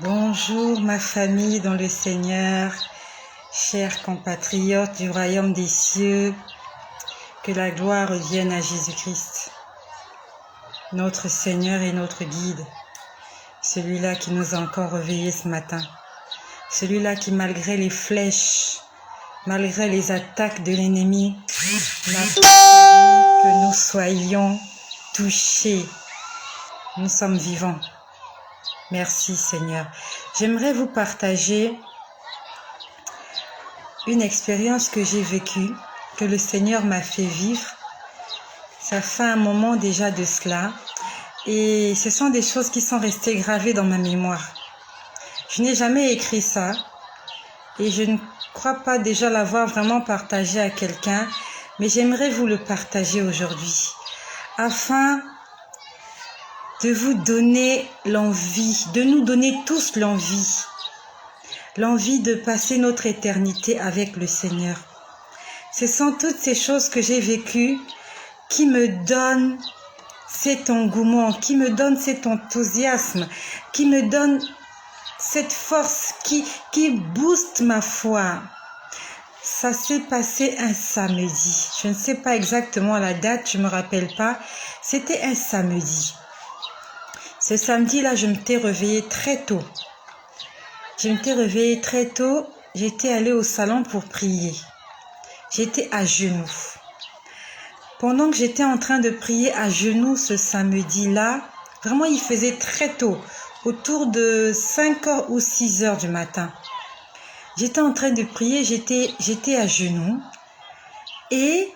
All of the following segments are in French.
Bonjour ma famille dans le Seigneur, chers compatriotes du royaume des cieux, que la gloire revienne à Jésus-Christ, notre Seigneur et notre guide, celui-là qui nous a encore réveillés ce matin, celui-là qui malgré les flèches, malgré les attaques de l'ennemi, n'a pas permis que nous soyons touchés. Nous sommes vivants. Merci Seigneur. J'aimerais vous partager une expérience que j'ai vécue, que le Seigneur m'a fait vivre. Ça fait un moment déjà de cela. Et ce sont des choses qui sont restées gravées dans ma mémoire. Je n'ai jamais écrit ça. Et je ne crois pas déjà l'avoir vraiment partagé à quelqu'un. Mais j'aimerais vous le partager aujourd'hui. Afin de vous donner l'envie, de nous donner tous l'envie de passer notre éternité avec le Seigneur. Ce sont toutes ces choses que j'ai vécues qui me donnent cet engouement, qui me donnent cet enthousiasme, qui me donnent cette force, qui booste ma foi. Ça s'est passé un samedi. Je ne sais pas exactement la date, je ne me rappelle pas. C'était un samedi. Ce samedi-là, je m'étais réveillée très tôt. J'étais allée au salon pour prier. J'étais à genoux. Pendant que j'étais en train de prier à genoux ce samedi-là, vraiment il faisait très tôt, autour de 5h ou 6h du matin. J'étais en train de prier, j'étais à genoux. Et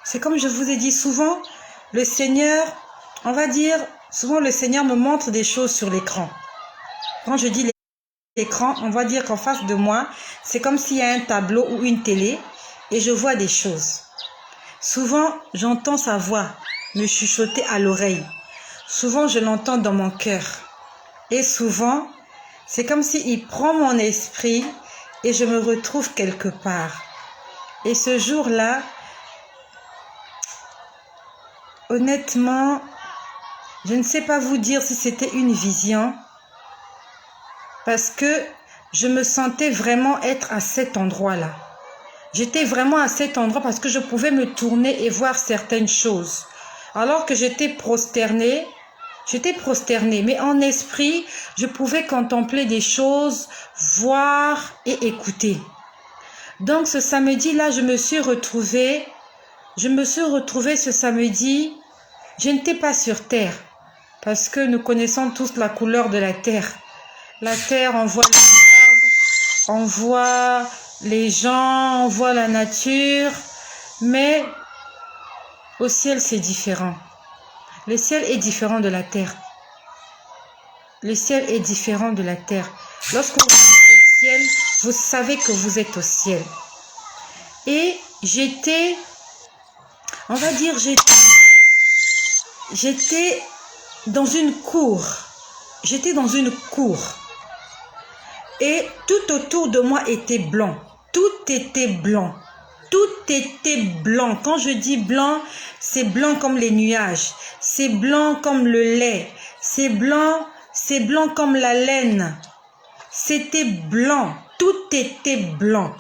c'est comme je vous ai dit souvent, le Seigneur, on va dire, souvent le Seigneur me montre des choses sur l'écran. Quand je dis l'écran, on va dire qu'en face de moi, c'est comme s'il y a un tableau ou une télé et je vois des choses. Souvent, j'entends sa voix me chuchoter à l'oreille. Souvent, je l'entends dans mon cœur. Et souvent, c'est comme s'il prend mon esprit et je me retrouve quelque part. Et ce jour-là, honnêtement, je ne sais pas vous dire si c'était une vision, parce que je me sentais vraiment être à cet endroit-là. J'étais vraiment à cet endroit parce que je pouvais me tourner et voir certaines choses. Alors que j'étais prosternée, mais en esprit, je pouvais contempler des choses, voir et écouter. Donc ce samedi-là, je me suis retrouvée ce samedi, je n'étais pas sur terre. Parce que nous connaissons tous la couleur de la terre. La terre, on voit les arbres, on voit les gens, on voit la nature. Mais au ciel, c'est différent. Le ciel est différent de la terre. Le ciel est différent de la terre. Lorsque vous êtes au ciel, vous savez que vous êtes au ciel. Et j'étais dans une cour. J'étais dans une cour. Et tout autour de moi était blanc. Tout était blanc. Tout était blanc. Quand je dis blanc, c'est blanc comme les nuages. C'est blanc comme le lait. C'est blanc comme la laine. C'était blanc. Tout était blanc.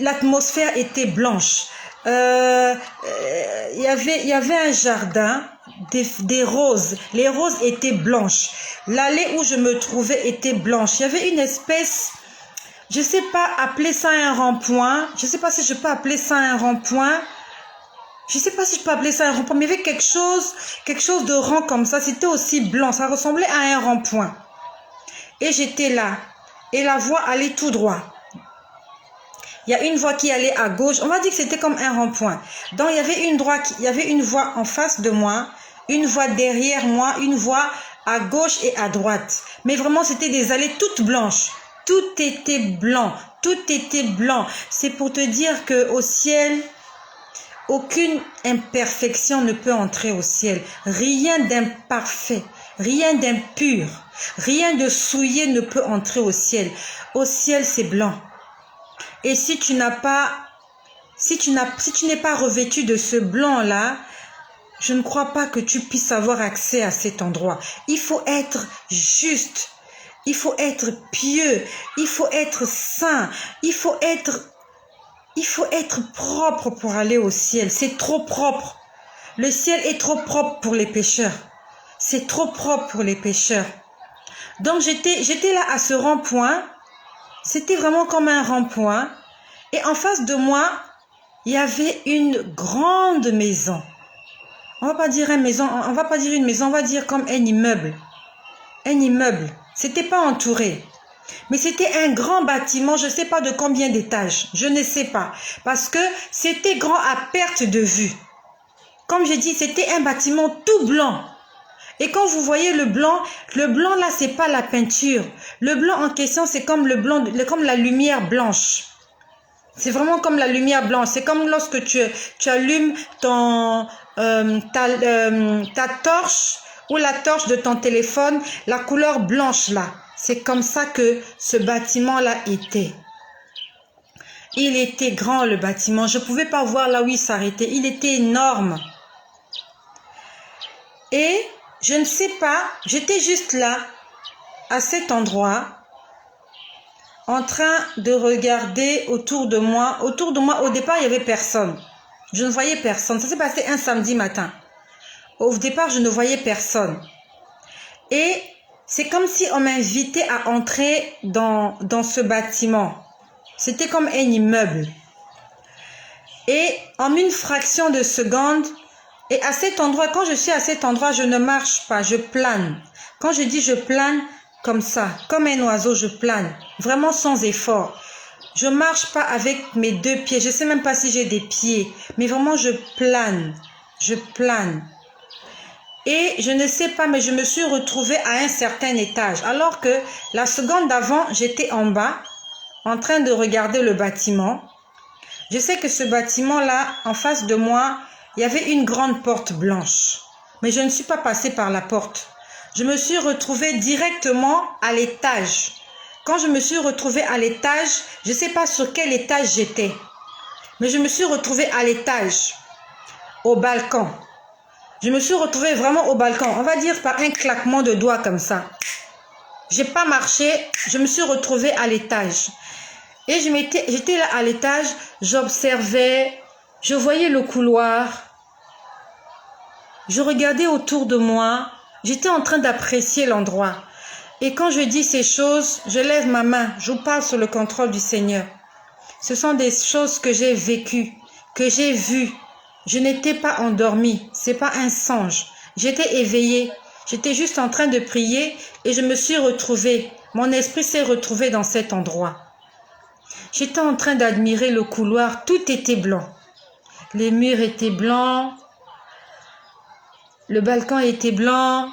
L'atmosphère était blanche. Il y avait un jardin, des roses. Les roses étaient blanches. L'allée où je me trouvais était blanche. Il y avait une espèce, je ne sais pas appeler ça un rond-point. Je ne sais pas si je peux appeler ça un rond-point. Mais il y avait quelque chose de rond comme ça. C'était aussi blanc. Ça ressemblait à un rond-point. Et j'étais là. Et la voie allait tout droit. Il y a une voie qui allait à gauche. On va dire que c'était comme un rond-point. Donc, il y avait une voie en face de moi, une voie derrière moi, une voie à gauche et à droite. Mais vraiment, c'était des allées toutes blanches. Tout était blanc. Tout était blanc. C'est pour te dire qu'au ciel, aucune imperfection ne peut entrer au ciel. Rien d'imparfait, rien d'impur, rien de souillé ne peut entrer au ciel. Au ciel, c'est blanc. Et si tu n'es pas revêtu de ce blanc-là, je ne crois pas que tu puisses avoir accès à cet endroit. Il faut être juste, il faut être pieux, il faut être saint, il faut être propre pour aller au ciel. C'est trop propre. Le ciel est trop propre pour les pécheurs. C'est trop propre pour les pécheurs. Donc j'étais là à ce rond-point. C'était vraiment comme un rond-point. Et en face de moi, il y avait une grande maison. On va pas dire une maison, on va dire comme un immeuble. Un immeuble. C'était pas entouré. Mais c'était un grand bâtiment, je ne sais pas de combien d'étages. Je ne sais pas. Parce que c'était grand à perte de vue. Comme j'ai dit, c'était un bâtiment tout blanc. Et quand vous voyez le blanc là, c'est pas la peinture. Le blanc en question, c'est comme comme la lumière blanche. C'est vraiment comme la lumière blanche. C'est comme lorsque tu allumes ta torche ou la torche de ton téléphone, la couleur blanche là. C'est comme ça que ce bâtiment-là était. Il était grand, le bâtiment. Je ne pouvais pas voir là où il s'arrêtait. Il était énorme. Et je ne sais pas, j'étais juste là, à cet endroit, en train de regarder autour de moi. Autour de moi, au départ, il n'y avait personne. Je ne voyais personne. Ça s'est passé un samedi matin. Au départ, je ne voyais personne. Et c'est comme si on m'invitait à entrer dans ce bâtiment. C'était comme un immeuble. Et en une fraction de seconde, et à cet endroit, quand je suis à cet endroit, je ne marche pas, je plane. Quand je dis je plane, comme ça, comme un oiseau, je plane. Vraiment sans effort. Je ne marche pas avec mes deux pieds. Je ne sais même pas si j'ai des pieds. Mais vraiment, je plane. Je plane. Et je ne sais pas, mais je me suis retrouvée à un certain étage. Alors que la seconde d'avant, j'étais en bas, en train de regarder le bâtiment. Je sais que ce bâtiment-là, en face de moi, il y avait une grande porte blanche. Mais je ne suis pas passée par la porte. Je me suis retrouvée directement à l'étage. Quand je me suis retrouvée à l'étage, je ne sais pas sur quel étage j'étais. Mais je me suis retrouvée à l'étage, au balcon. Je me suis retrouvée vraiment au balcon. On va dire par un claquement de doigts comme ça. J'ai pas marché. Je me suis retrouvée à l'étage. Et j'étais là à l'étage. J'observais. Je voyais le couloir. Je regardais autour de moi. J'étais en train d'apprécier l'endroit. Et quand je dis ces choses, je lève ma main. Je vous parle sous le contrôle du Seigneur. Ce sont des choses que j'ai vécues, que j'ai vues. Je n'étais pas endormie, c'est pas un songe. J'étais éveillée, j'étais juste en train de prier et je me suis retrouvée. Mon esprit s'est retrouvé dans cet endroit. J'étais en train d'admirer le couloir, tout était blanc. Les murs étaient blancs, le balcon était blanc,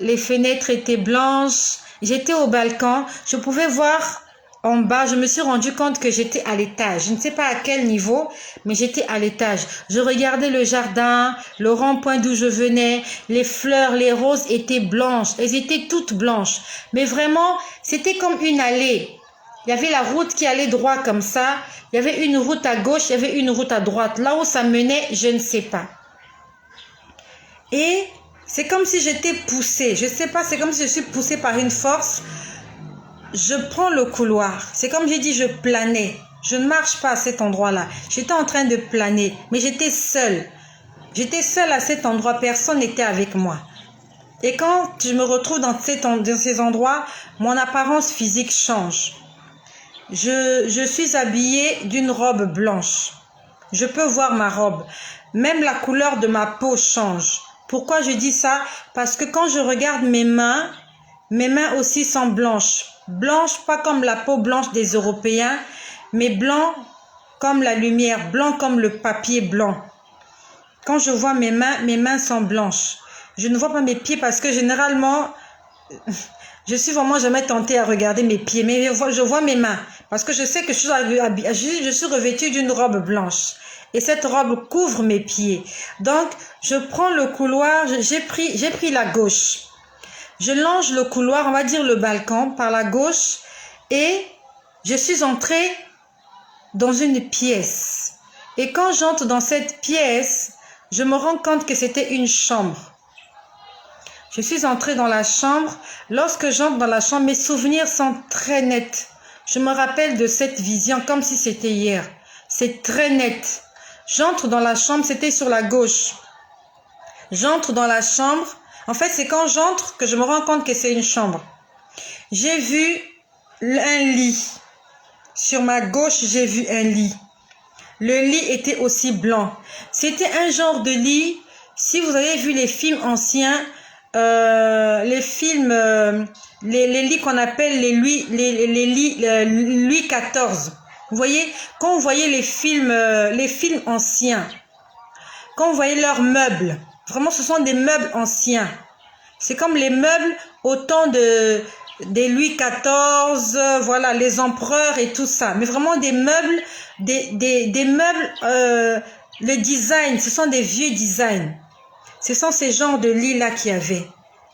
les fenêtres étaient blanches. J'étais au balcon, je pouvais voir en bas, je me suis rendu compte que j'étais à l'étage. Je ne sais pas à quel niveau, mais j'étais à l'étage. Je regardais le jardin, le rond-point d'où je venais. Les fleurs, les roses étaient blanches. Elles étaient toutes blanches. Mais vraiment, c'était comme une allée. Il y avait la route qui allait droit comme ça. Il y avait une route à gauche, il y avait une route à droite. Là où ça menait, je ne sais pas. Et c'est comme si j'étais poussée. Je ne sais pas, c'est comme si je suis poussée par une force. Je prends le couloir. C'est comme j'ai dit, je planais. Je ne marche pas à cet endroit-là. J'étais en train de planer, mais j'étais seule. J'étais seule à cet endroit. Personne n'était avec moi. Et quand je me retrouve dans ces endroits, mon apparence physique change. Je suis habillée d'une robe blanche. Je peux voir ma robe. Même la couleur de ma peau change. Pourquoi je dis ça? Parce que quand je regarde mes mains aussi sont blanches. Blanches, pas comme la peau blanche des Européens, mais blanc comme la lumière, blanc comme le papier blanc. Quand je vois mes mains sont blanches. Je ne vois pas mes pieds parce que généralement, je suis vraiment jamais tentée à regarder mes pieds, mais je vois mes mains parce que je sais que je suis revêtue d'une robe blanche. Et cette robe couvre mes pieds. Donc, je prends le couloir, j'ai pris la gauche. Je longe le couloir, on va dire le balcon, par la gauche et je suis entrée dans une pièce. Et quand j'entre dans cette pièce, je me rends compte que c'était une chambre. Je suis entrée dans la chambre. Lorsque j'entre dans la chambre, mes souvenirs sont très nets. Je me rappelle de cette vision comme si c'était hier. C'est très net. J'entre dans la chambre, c'était sur la gauche. J'entre dans la chambre. En fait, c'est quand j'entre que je me rends compte que c'est une chambre. J'ai vu un lit. Sur ma gauche, j'ai vu un lit. Le lit était aussi blanc. C'était un genre de lit. Si vous avez vu les films anciens, les lits qu'on appelle les lits Louis XIV. Vous voyez, quand vous voyez les films anciens, quand vous voyez leurs meubles, vraiment ce sont des meubles anciens. C'est comme les meubles au temps des Louis XIV, voilà, les empereurs et tout ça. Mais vraiment des meubles, des meubles, le design, ce sont des vieux designs. Ce sont ces genres de lits-là qu'il y avait.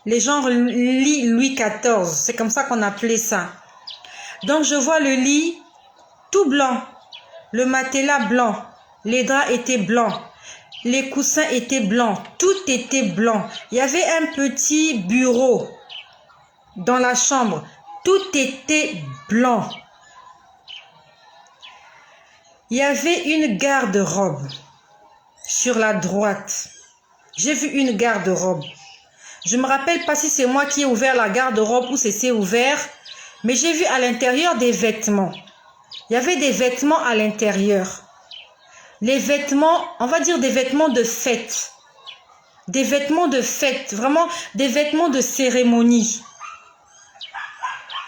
Les genres lits Louis XIV, c'est comme ça qu'on appelait ça. Donc je vois le lit tout blanc, le matelas blanc, les draps étaient blancs, les coussins étaient blancs, tout était blanc. Il y avait un petit bureau dans la chambre, tout était blanc. Il y avait une garde-robe sur la droite. J'ai vu une garde-robe. Je ne me rappelle pas si c'est moi qui ai ouvert la garde-robe ou c'est ouvert, mais j'ai vu à l'intérieur des vêtements. Il y avait des vêtements à l'intérieur. Les vêtements, on va dire des vêtements de fête. Des vêtements de fête, vraiment des vêtements de cérémonie.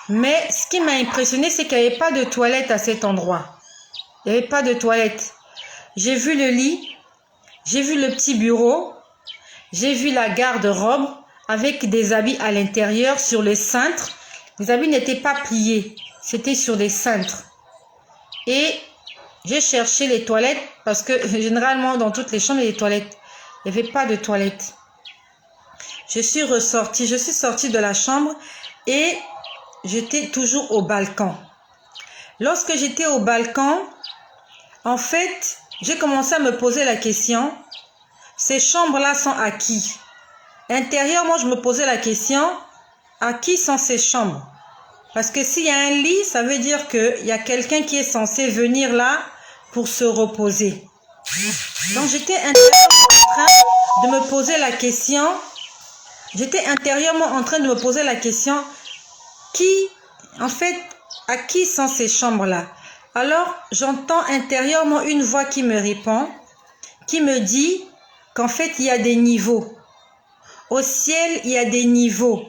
Mais ce qui m'a impressionné, c'est qu'il n'y avait pas de toilette à cet endroit. Il n'y avait pas de toilette. J'ai vu le lit, j'ai vu le petit bureau, j'ai vu la garde-robe avec des habits à l'intérieur sur le cintre. Les habits n'étaient pas pliés, c'était sur des cintres. Et j'ai cherché les toilettes parce que généralement dans toutes les chambres, il y a des toilettes. Il n'y avait pas de toilettes. Je suis sortie de la chambre et j'étais toujours au balcon. Lorsque j'étais au balcon, en fait, j'ai commencé à me poser la question, ces chambres-là sont à qui? Intérieurement, je me posais la question, à qui sont ces chambres? Parce que s'il y a un lit, ça veut dire qu'il y a quelqu'un qui est censé venir là pour se reposer. Donc j'étais intérieurement en train de me poser la question, en fait, à qui sont ces chambres-là? Alors, j'entends intérieurement une voix qui me répond, qui me dit qu'en fait, il y a des niveaux. Au ciel, il y a des niveaux.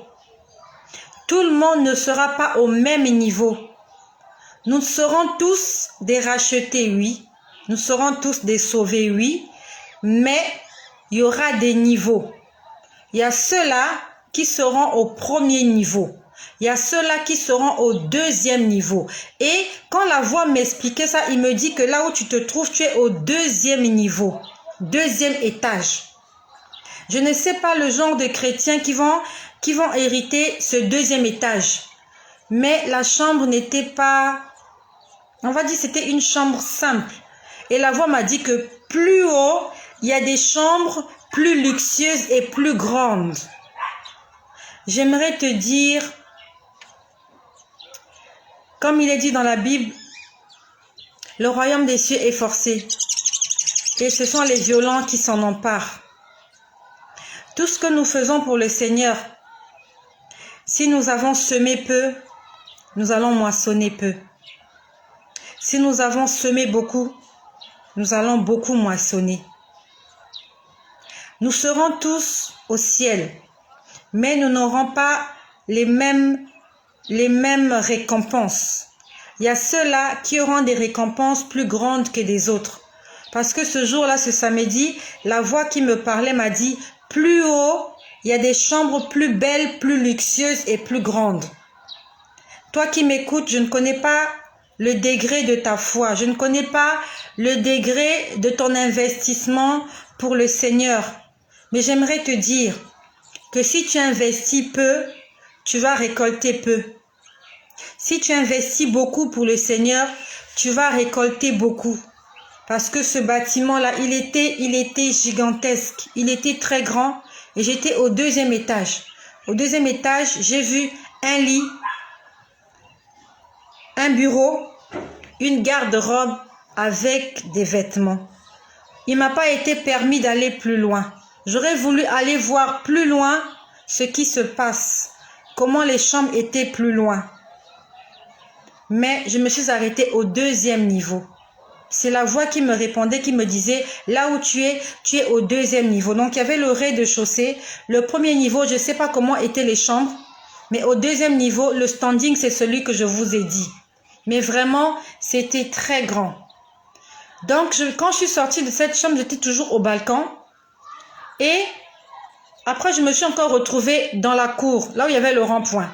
Tout le monde ne sera pas au même niveau. Nous serons tous des rachetés, oui. Nous serons tous des sauvés, oui. Mais il y aura des niveaux. Il y a ceux-là qui seront au premier niveau. Il y a ceux-là qui seront au deuxième niveau. Et quand la voix m'expliquait ça, il me dit que là où tu te trouves, tu es au deuxième niveau. Deuxième étage. Je ne sais pas le genre de chrétiens qui vont hériter ce deuxième étage. Mais la chambre n'était pas... On va dire c'était une chambre simple. Et la voix m'a dit que plus haut, il y a des chambres plus luxueuses et plus grandes. J'aimerais te dire, comme il est dit dans la Bible, le royaume des cieux est forcé. Et ce sont les violents qui s'en emparent. Tout ce que nous faisons pour le Seigneur, si nous avons semé peu, nous allons moissonner peu. Si nous avons semé beaucoup, nous allons beaucoup moissonner. Nous serons tous au ciel, mais nous n'aurons pas les mêmes récompenses. Il y a ceux-là qui auront des récompenses plus grandes que des autres. Parce que ce jour-là, ce samedi, la voix qui me parlait m'a dit, plus haut, il y a des chambres plus belles, plus luxueuses et plus grandes. Toi qui m'écoutes, je ne connais pas le degré de ta foi. Je ne connais pas le degré de ton investissement pour le Seigneur. Mais j'aimerais te dire que si tu investis peu, tu vas récolter peu. Si tu investis beaucoup pour le Seigneur, tu vas récolter beaucoup. Parce que ce bâtiment-là, il était gigantesque. Il était très grand. Et j'étais au 2e étage. Au 2e étage, j'ai vu un lit, un bureau, une garde-robe avec des vêtements. Il m'a pas été permis d'aller plus loin. J'aurais voulu aller voir plus loin ce qui se passe, comment les chambres étaient plus loin. Mais je me suis arrêtée au 2e niveau. C'est la voix qui me répondait, qui me disait, là où tu es au 2e niveau. Donc il y avait le rez-de-chaussée. Le 1er niveau, je ne sais pas comment étaient les chambres, mais au 2e niveau, le standing, c'est celui que je vous ai dit. Mais vraiment, c'était très grand. Donc, quand je suis sortie de cette chambre, j'étais toujours au balcon. Et après, je me suis encore retrouvée dans la cour, là où il y avait le rond-point.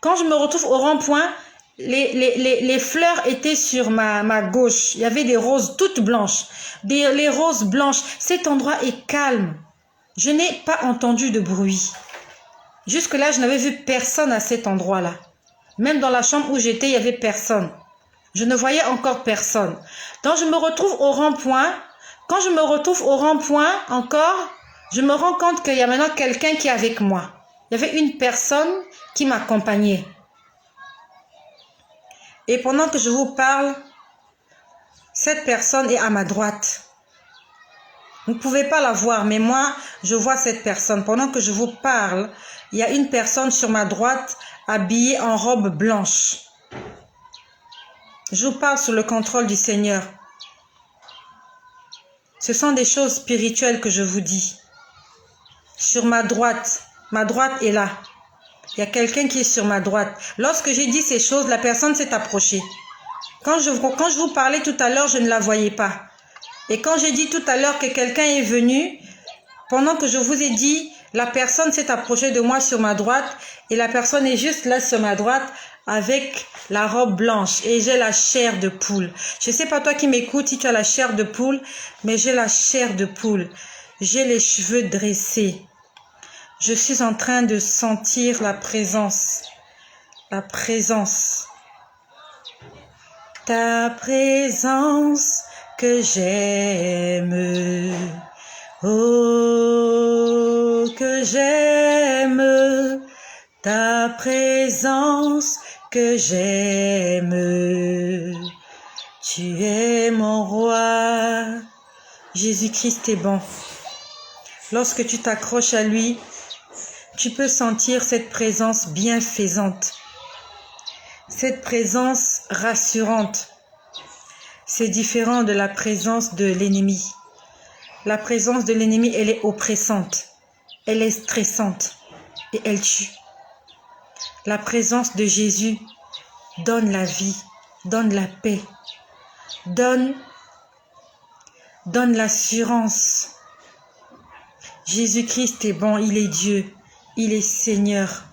Quand je me retrouve au rond-point, les fleurs étaient sur ma gauche. Il y avait des roses toutes blanches. Les roses blanches. Cet endroit est calme. Je n'ai pas entendu de bruit. Jusque-là, je n'avais vu personne à cet endroit-là. Même dans la chambre où j'étais, il n'y avait personne. Je ne voyais encore personne. Donc, je me retrouve au rond-point. Quand je me retrouve au rond-point, encore, je me rends compte qu'il y a maintenant quelqu'un qui est avec moi. Il y avait une personne qui m'accompagnait. Et pendant que je vous parle, cette personne est à ma droite. Vous ne pouvez pas la voir, mais moi, je vois cette personne. Pendant que je vous parle, il y a une personne sur ma droite habillée en robe blanche. Je vous parle sous le contrôle du Seigneur. Ce sont des choses spirituelles que je vous dis. Sur ma droite est là. Il y a quelqu'un qui est sur ma droite. Lorsque j'ai dit ces choses, la personne s'est approchée. Quand je vous parlais tout à l'heure, je ne la voyais pas. Et quand j'ai dit tout à l'heure que quelqu'un est venu, pendant que je vous ai dit, la personne s'est approchée de moi sur ma droite et la personne est juste là sur ma droite avec la robe blanche et j'ai la chair de poule. Je ne sais pas toi qui m'écoutes si tu as la chair de poule, mais j'ai la chair de poule. J'ai les cheveux dressés. Je suis en train de sentir la présence. La présence. Ta présence que j'aime. Oh, que j'aime. Ta présence que j'aime. Tu es mon roi. Jésus-Christ est bon. Lorsque tu t'accroches à lui, tu peux sentir cette présence bienfaisante, cette présence rassurante. C'est différent de la présence de l'ennemi. La présence de l'ennemi, elle est oppressante, elle est stressante et elle tue. La présence de Jésus donne la vie, donne la paix, donne l'assurance. Jésus-Christ est bon, il est Dieu, il est Seigneur.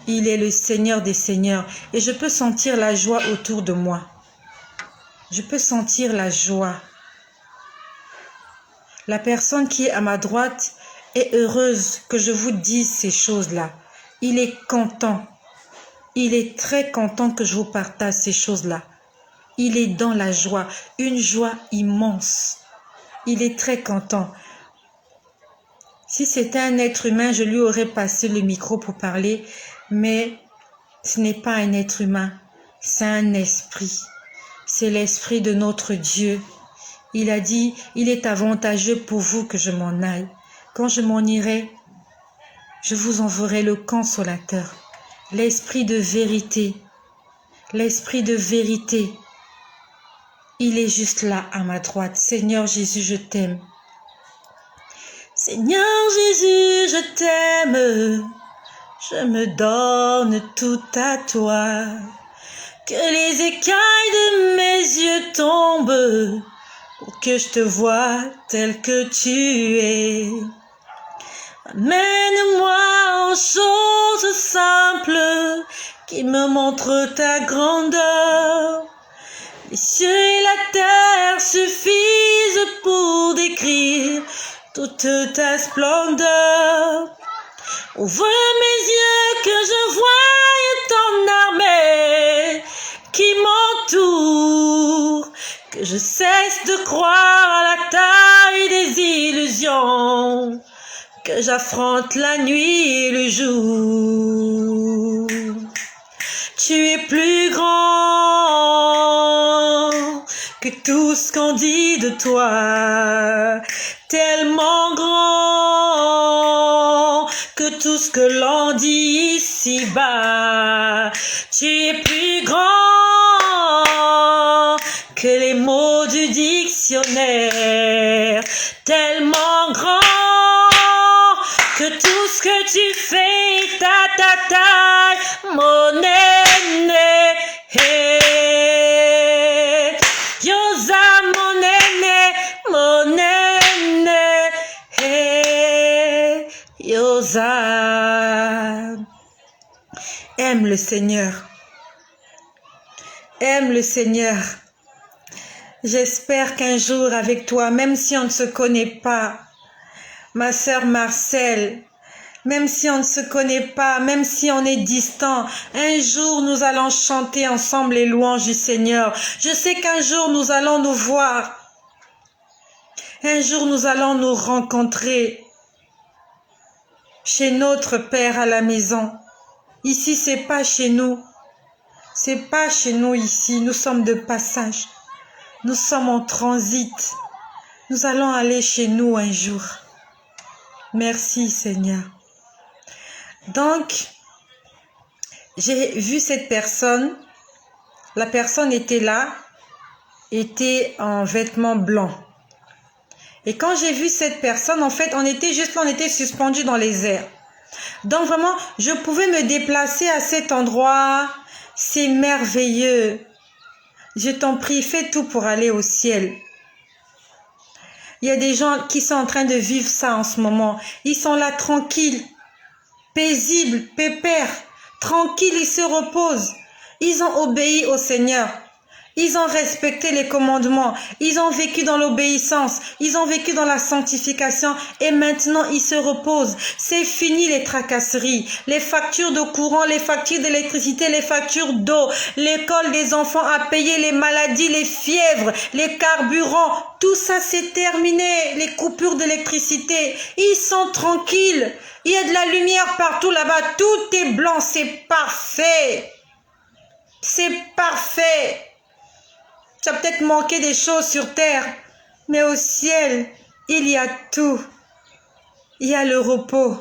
Il est le Seigneur des Seigneurs. Et je peux sentir la joie autour de moi. Je peux sentir la joie. La personne qui est à ma droite est heureuse que je vous dise ces choses-là. Il est content. Il est très content que je vous partage ces choses-là. Il est dans la joie, une joie immense. Il est très content. Si c'était un être humain, je lui aurais passé le micro pour parler, mais ce n'est pas un être humain, c'est un esprit. C'est l'esprit de notre Dieu. Il a dit, il est avantageux pour vous que je m'en aille. Quand je m'en irai, je vous enverrai le consolateur, l'esprit de vérité. L'esprit de vérité. Il est juste là à ma droite. Seigneur Jésus, je t'aime. Seigneur Jésus, je t'aime. Je me donne tout à toi. Que les écailles de mes yeux tombent pour que je te voie tel que tu es. Amène-moi en choses simples qui me montrent ta grandeur. Les cieux et la terre suffisent pour décrire toute ta splendeur. Ouvre mes yeux que je voie ton armée qui m'entoure, je cesse de croire à la taille des illusions, que j'affronte la nuit et le jour. Tu es plus grand que tout ce qu'on dit de toi, tellement grand que tout ce que l'on dit ici-bas. Tu es plus grand que les mots du dictionnaire, tellement grand que tout ce que tu fais est à ta taille, mon aîné. Yosa, mon aîné, mon aîné. Yosa. Aime le Seigneur. Aime le Seigneur. J'espère qu'un jour avec toi, même si on ne se connaît pas, ma sœur Marcel, même si on ne se connaît pas, même si on est distant, un jour nous allons chanter ensemble les louanges du Seigneur. Je sais qu'un jour nous allons nous voir. Un jour nous allons nous rencontrer chez notre Père à la maison. Ici, c'est pas chez nous. C'est pas chez nous ici. Nous sommes de passage. Nous sommes en transit. Nous allons aller chez nous un jour. Merci Seigneur. Donc, j'ai vu cette personne. La personne était là, était en vêtements blancs. Et quand j'ai vu cette personne, en fait, on était juste là, on était suspendu dans les airs. Donc vraiment, je pouvais me déplacer à cet endroit. C'est merveilleux. Je t'en prie, fais tout pour aller au ciel. Il y a des gens qui sont en train de vivre ça en ce moment. Ils sont là tranquilles, paisibles, pépères, tranquilles, ils se reposent. Ils ont obéi au Seigneur. Ils ont respecté les commandements. Ils ont vécu dans l'obéissance. Ils ont vécu dans la sanctification. Et maintenant, ils se reposent. C'est fini les tracasseries. Les factures de courant, les factures d'électricité, les factures d'eau, l'école des enfants à payer, les maladies, les fièvres, les carburants. Tout ça, c'est terminé. Les coupures d'électricité. Ils sont tranquilles. Il y a de la lumière partout là-bas. Tout est blanc. C'est parfait. C'est parfait. Tu as peut-être manqué des choses sur terre, mais au ciel, il y a tout. Il y a le repos,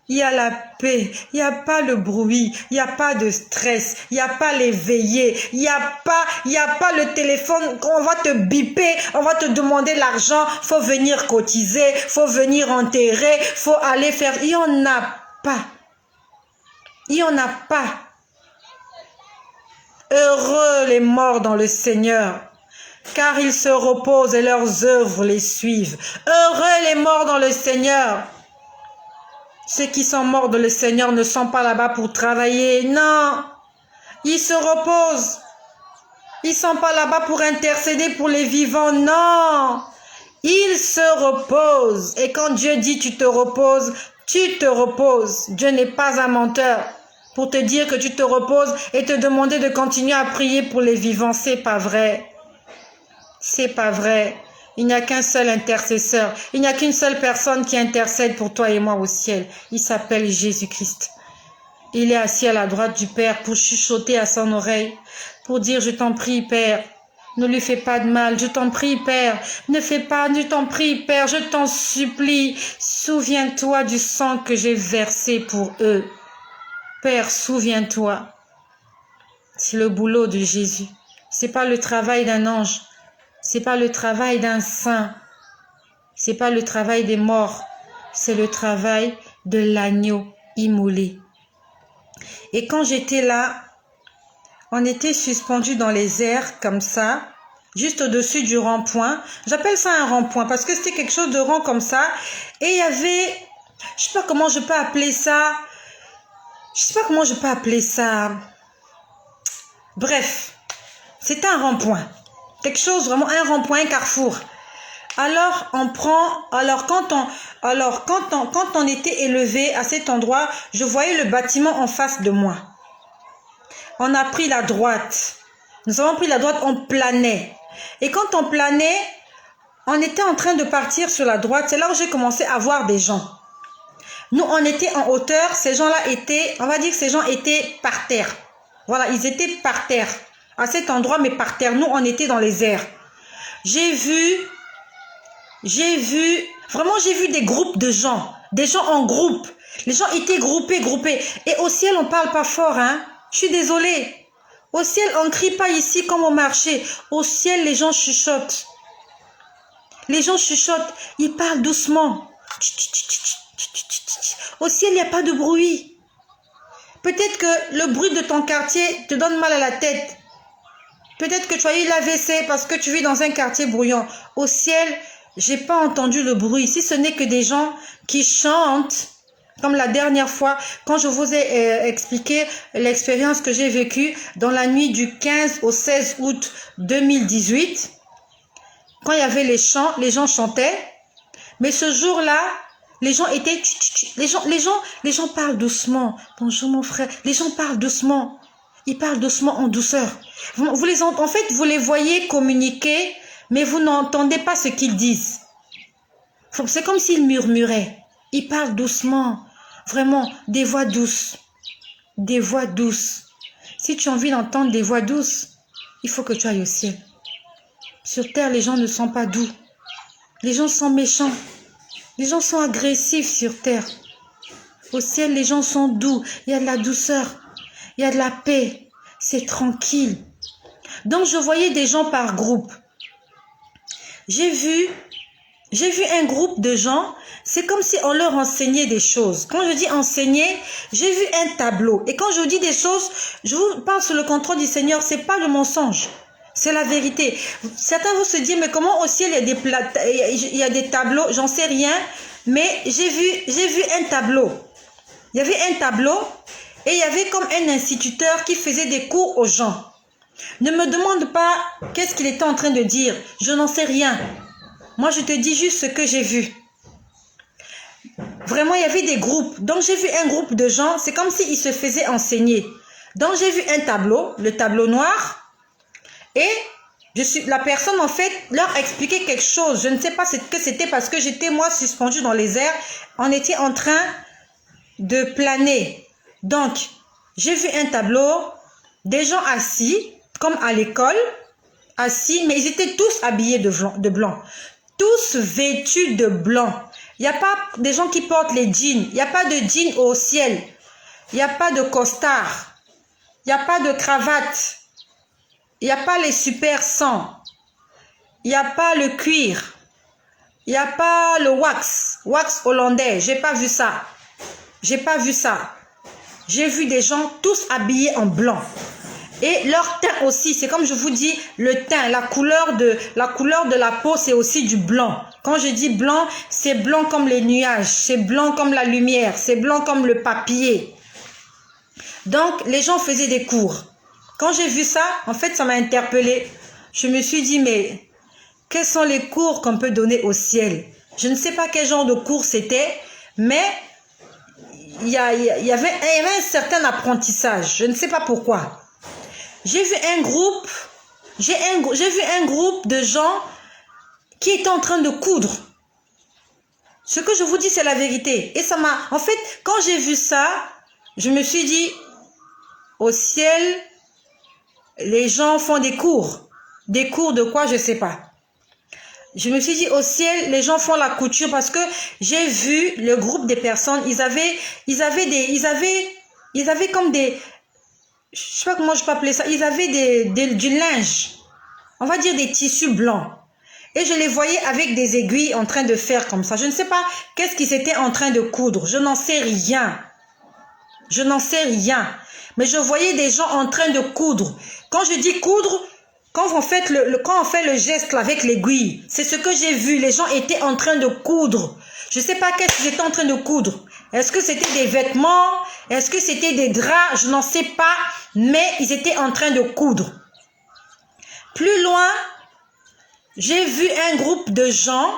il y a la paix, il n'y a pas le bruit, il n'y a pas de stress, il n'y a pas les veillées, il n'y a pas le téléphone, on va te biper, on va te demander l'argent, faut venir cotiser, faut venir enterrer, faut aller faire. Il n'y en a pas. Il n'y en a pas. Heureux les morts dans le Seigneur, car ils se reposent et leurs œuvres les suivent. Heureux les morts dans le Seigneur. Ceux qui sont morts dans le Seigneur ne sont pas là-bas pour travailler. Non, ils se reposent. Ils ne sont pas là-bas pour intercéder pour les vivants. Non, ils se reposent. Et quand Dieu dit tu te reposes, tu te reposes. Dieu n'est pas un menteur pour te dire que tu te reposes et te demander de continuer à prier pour les vivants. C'est pas vrai. C'est pas vrai. Il n'y a qu'un seul intercesseur. Il n'y a qu'une seule personne qui intercède pour toi et moi au ciel. Il s'appelle Jésus-Christ. Il est assis à la droite du Père pour chuchoter à son oreille, pour dire je t'en prie Père, ne lui fais pas de mal. Je t'en prie Père, ne fais pas, je t'en prie Père, je t'en supplie. Souviens-toi du sang que j'ai versé pour eux. Père, souviens-toi. C'est le boulot de Jésus. C'est pas le travail d'un ange. C'est pas le travail d'un saint. C'est pas le travail des morts. C'est le travail de l'agneau immolé. Et quand j'étais là, on était suspendus dans les airs comme ça, juste au-dessus du rond-point. J'appelle ça un rond-point parce que c'était quelque chose de rond comme ça. Et il y avait, je sais pas comment je peux appeler ça. Bref, c'était un rond-point. Quelque chose vraiment, un rond-point, un carrefour. Alors quand on était élevé à cet endroit, je voyais le bâtiment en face de moi. On a pris la droite. Nous avons pris la droite, on planait. Et quand on planait, on était en train de partir sur la droite. C'est là où j'ai commencé à voir des gens. Nous, on était en hauteur. Ces gens-là étaient, on va dire que ces gens étaient par terre. Voilà, ils étaient par terre. À cet endroit, mais par terre. Nous, on était dans les airs. J'ai vu des groupes de gens. Des gens en groupe. Les gens étaient groupés. Et au ciel, on ne parle pas fort, hein. Je suis désolée. Au ciel, on ne crie pas ici comme au marché. Au ciel, les gens chuchotent. Les gens chuchotent. Ils parlent doucement. Au ciel, il n'y a pas de bruit. Peut-être que le bruit de ton quartier te donne mal à la tête. Peut-être que tu as eu l'AVC parce que tu vis dans un quartier bruyant. Au ciel, j'ai pas entendu le bruit. Si ce n'est que des gens qui chantent, comme la dernière fois, quand je vous ai expliqué l'expérience que j'ai vécue dans la nuit du 15 au 16 août 2018. Quand il y avait les chants, les gens chantaient. Mais ce jour-là, les gens étaient... Les gens parlent doucement. Bonjour mon frère. Les gens parlent doucement. Ils parlent doucement en douceur. En fait, vous les voyez communiquer, mais vous n'entendez pas ce qu'ils disent. C'est comme s'ils murmuraient. Ils parlent doucement. Vraiment, des voix douces. Des voix douces. Si tu as envie d'entendre des voix douces, il faut que tu ailles au ciel. Sur terre, les gens ne sont pas doux. Les gens sont méchants. Les gens sont agressifs sur terre. Au ciel, les gens sont doux. Il y a de la douceur. Il y a de la paix. C'est tranquille. Donc, je voyais des gens par groupe. J'ai vu un groupe de gens. C'est comme si on leur enseignait des choses. Quand je dis enseigner, j'ai vu un tableau. Et quand je dis des choses, je vous parle sous le contrôle du Seigneur. C'est pas le mensonge. C'est la vérité. Certains vont se dire, mais comment au ciel il y a des tableaux? J'en sais rien. Mais j'ai vu un tableau. Il y avait un tableau et il y avait comme un instituteur qui faisait des cours aux gens. Ne me demande pas qu'est-ce qu'il était en train de dire. Je n'en sais rien. Moi, je te dis juste ce que j'ai vu. Vraiment, il y avait des groupes. Donc, j'ai vu un groupe de gens. C'est comme s'ils se faisaient enseigner. Donc, j'ai vu un tableau, le tableau noir. Et la personne, en fait, leur expliquait quelque chose. Je ne sais pas ce que c'était parce que j'étais, moi, suspendue dans les airs. On était en train de planer. Donc, j'ai vu un tableau, des gens assis, comme à l'école, assis, mais ils étaient tous habillés de blanc. Tous vêtus de blanc. Il n'y a pas des gens qui portent les jeans. Il n'y a pas de jeans au ciel. Il n'y a pas de costard. Il n'y a pas de cravate. Il n'y a pas les super 100. Il n'y a pas le cuir. Il n'y a pas le wax hollandais. J'ai pas vu ça. J'ai pas vu ça. J'ai vu des gens tous habillés en blanc. Et leur teint aussi, c'est comme je vous dis, le teint, la couleur de la peau, c'est aussi du blanc. Quand je dis blanc, c'est blanc comme les nuages, c'est blanc comme la lumière, c'est blanc comme le papier. Donc, les gens faisaient des cours. Quand j'ai vu ça, en fait, ça m'a interpellée. Je me suis dit, mais quels sont les cours qu'on peut donner au ciel? Je ne sais pas quel genre de cours c'était, mais il y avait un certain apprentissage. Je ne sais pas pourquoi. J'ai vu un groupe de gens qui étaient en train de coudre. Ce que je vous dis, c'est la vérité. Et ça m'a... En fait, quand j'ai vu ça, je me suis dit, au ciel, les gens font des cours. Des cours de quoi, je ne sais pas. Je me suis dit, au ciel, les gens font la couture parce que j'ai vu le groupe des personnes, ils avaient comme des... Je sais pas comment je peux appeler ça. Ils avaient du linge. On va dire des tissus blancs. Et je les voyais avec des aiguilles en train de faire comme ça. Je ne sais pas qu'est-ce qu'ils étaient en train de coudre. Je n'en sais rien. Je n'en sais rien. Mais je voyais des gens en train de coudre. Quand je dis coudre, quand on fait le geste avec l'aiguille, c'est ce que j'ai vu. Les gens étaient en train de coudre. Je ne sais pas qu'est-ce qu'ils étaient en train de coudre. Est-ce que c'était des vêtements? Est-ce que c'était des draps? Je n'en sais pas. Mais ils étaient en train de coudre. Plus loin, j'ai vu un groupe de gens,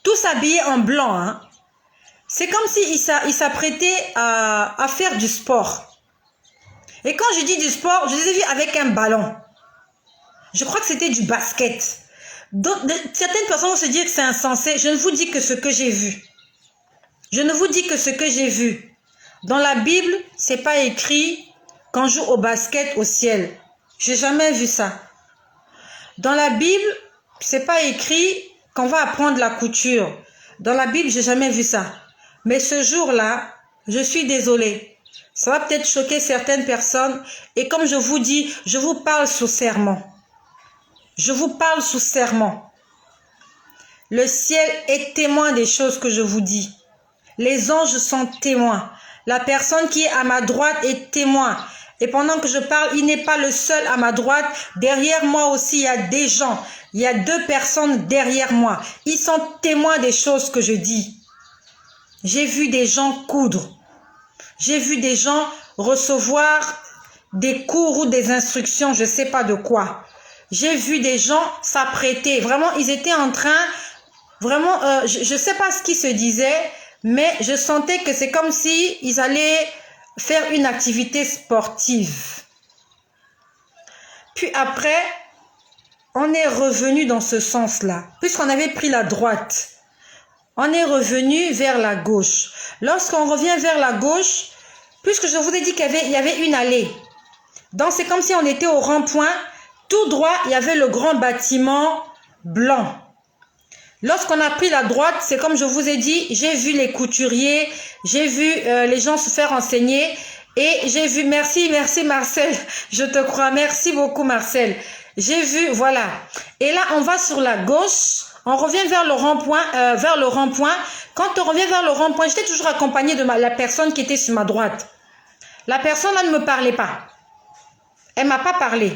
tous habillés en blanc. Hein. C'est comme s'ils s'apprêtaient à faire du sport. Et quand je dis du sport, je les ai vus avec un ballon. Je crois que c'était du basket. Certaines personnes vont se dire que c'est insensé. Je ne vous dis que ce que j'ai vu. Je ne vous dis que ce que j'ai vu. Dans la Bible, c'est pas écrit qu'on joue au basket au ciel. J'ai jamais vu ça. Dans la Bible, c'est pas écrit qu'on va apprendre la couture. Dans la Bible, j'ai jamais vu ça. Mais ce jour-là, je suis désolée. Ça va peut-être choquer certaines personnes. Et comme je vous dis, je vous parle sous serment. Je vous parle sous serment. Le ciel est témoin des choses que je vous dis. Les anges sont témoins. La personne qui est à ma droite est témoin. Et pendant que je parle, il n'est pas le seul à ma droite. Derrière moi aussi, il y a des gens. Il y a 2 personnes derrière moi. Ils sont témoins des choses que je dis. J'ai vu des gens coudre. J'ai vu des gens recevoir des cours ou des instructions, je ne sais pas de quoi. J'ai vu des gens s'apprêter. Vraiment, ils étaient en train... Vraiment, je ne sais pas ce qu'ils se disaient, mais je sentais que c'est comme si ils allaient faire une activité sportive. Puis après, on est revenu dans ce sens-là. Puisqu'on avait pris la droite, on est revenu vers la gauche. Lorsqu'on revient vers la gauche, puisque je vous ai dit qu'il y avait une allée. Donc c'est comme si on était au rond-point. Tout droit, il y avait le grand bâtiment blanc. Lorsqu'on a pris la droite, c'est comme je vous ai dit, j'ai vu les couturiers, j'ai vu les gens se faire enseigner et j'ai vu, merci Marcel, je te crois, merci beaucoup Marcel. J'ai vu, voilà. Et là, on va sur la gauche, on revient vers le rond-point, Quand on revient vers le rond-point, j'étais toujours accompagnée de la personne qui était sur ma droite. La personne là ne me parlait pas. Elle ne m'a pas parlé.